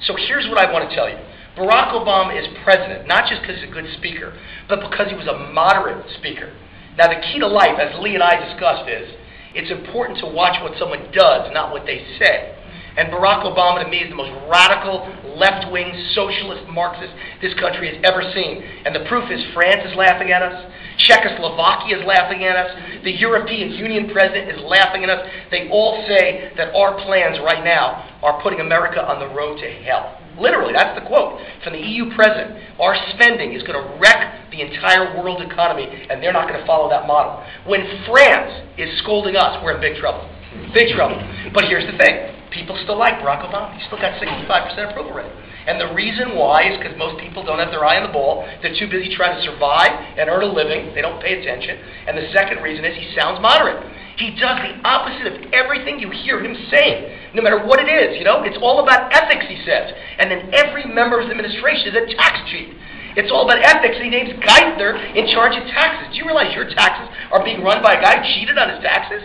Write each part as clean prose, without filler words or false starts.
So here's what I want to tell you. Barack Obama is president, not just because he's a good speaker, but because he was a moderate speaker. Now, the key to life, as Lee and I discussed, is it's important to watch what someone does, not what they say. And Barack Obama, to me, is the most radical, left-wing, socialist Marxist this country has ever seen. And the proof is France is laughing at us. Czechoslovakia is laughing at us. The European Union president is laughing at us. They all say that our plans right now are putting America on the road to hell. Literally, that's the quote from the EU president. Our spending is going to wreck the entire world economy, and they're not going to follow that model. When France is scolding us, we're in big trouble. Big trouble. But here's the thing. People still like Barack Obama. He's still got 65% approval rating. And the reason why is because most people don't have their eye on the ball. They're too busy trying to survive and earn a living. They don't pay attention. And the second reason is he sounds moderate. He does the opposite of everything you hear him saying, no matter what it is. You know, it's all about ethics, he says. And then every member of his administration is a tax cheat. It's all about ethics, and he names Geithner in charge of taxes. Do you realize your taxes are being run by a guy who cheated on his taxes?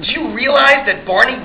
Do you realize that Barney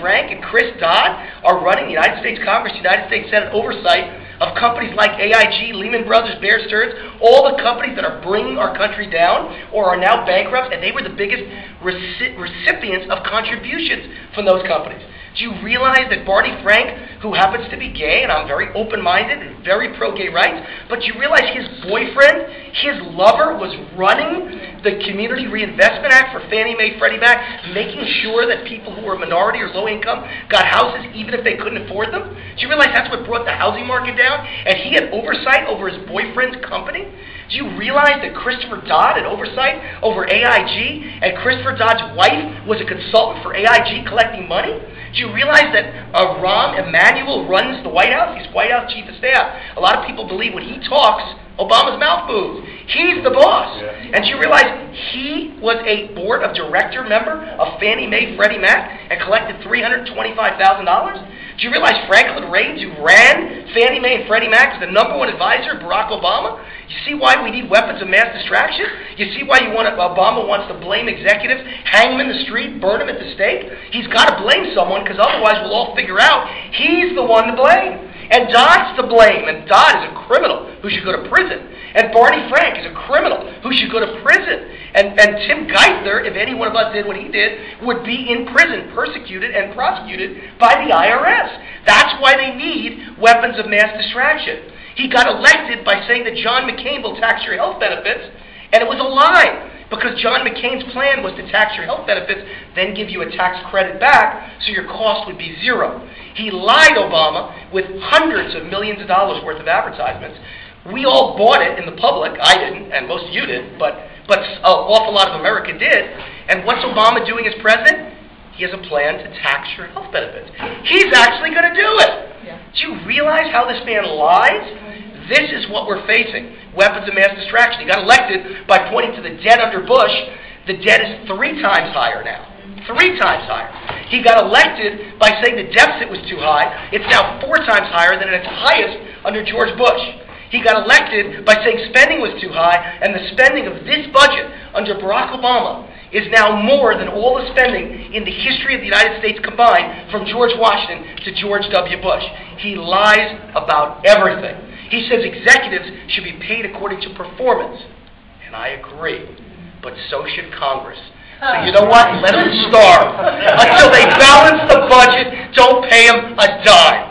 Frank and Chris Dodd are running the United States Congress, United States Senate oversight of companies like AIG, Lehman Brothers, Bear Stearns, all the companies that are bringing our country down or are now bankrupt, and they were the biggest recipients of contributions from those companies. Do you realize that Barney Frank, who happens to be gay, and I'm very open-minded and very pro-gay rights, but you realize his boyfriend, his lover, was running the Community Reinvestment Act for Fannie Mae, Freddie Mac, making sure that people who were minority or low income got houses even if they couldn't afford them? Do you realize that's what brought the housing market down? And he had oversight over his boyfriend's company? Do you realize that Christopher Dodd had oversight over AIG, and Christopher Dodd's wife was a consultant for AIG collecting money? Do you realize that Rahm Emanuel runs the White House? He's White House Chief of Staff. A lot of people believe when he talks, Obama's mouth moves. He's the boss. Yeah. And do you realize he was a board of director member of Fannie Mae, Freddie Mac, and collected $325,000? Do you realize Franklin Raines, who ran Fannie Mae and Freddie Mac, is the #1 advisor of Barack Obama? You see why we need weapons of mass distraction? You see why Obama wants to blame executives, hang them in the street, burn them at the stake? He's got to blame someone, because otherwise we'll all figure out he's the one to blame. And Dodd's to blame, and Dodd is a criminal who should go to prison. And Barney Frank is a criminal who should go to prison. And Tim Geithner, if any one of us did what he did, would be in prison, persecuted and prosecuted by the IRS. That's why they need weapons of mass distraction. He got elected by saying that John McCain will tax your health benefits, and it was a lie. Because John McCain's plan was to tax your health benefits, then give you a tax credit back, so your cost would be zero. He lied, Obama, with hundreds of millions of dollars worth of advertisements. We all bought it in the public. I didn't, and most of you did, but an awful lot of America did. And what's Obama doing as president? He has a plan to tax your health benefits. He's actually going to do it. Yeah. Do you realize how this man lies? This is what we're facing. Weapons of mass distraction. He got elected by pointing to the debt under Bush. The debt is 3 times higher now. 3 times higher. He got elected by saying the deficit was too high. It's now 4 times higher than at its highest under George Bush. He got elected by saying spending was too high, and the spending of this budget under Barack Obama is now more than all the spending in the history of the United States combined from George Washington to George W. Bush. He lies about everything. He says executives should be paid according to performance. And I agree. But so should Congress. So you know what? Let them starve. Until they balance the budget, don't pay them a dime.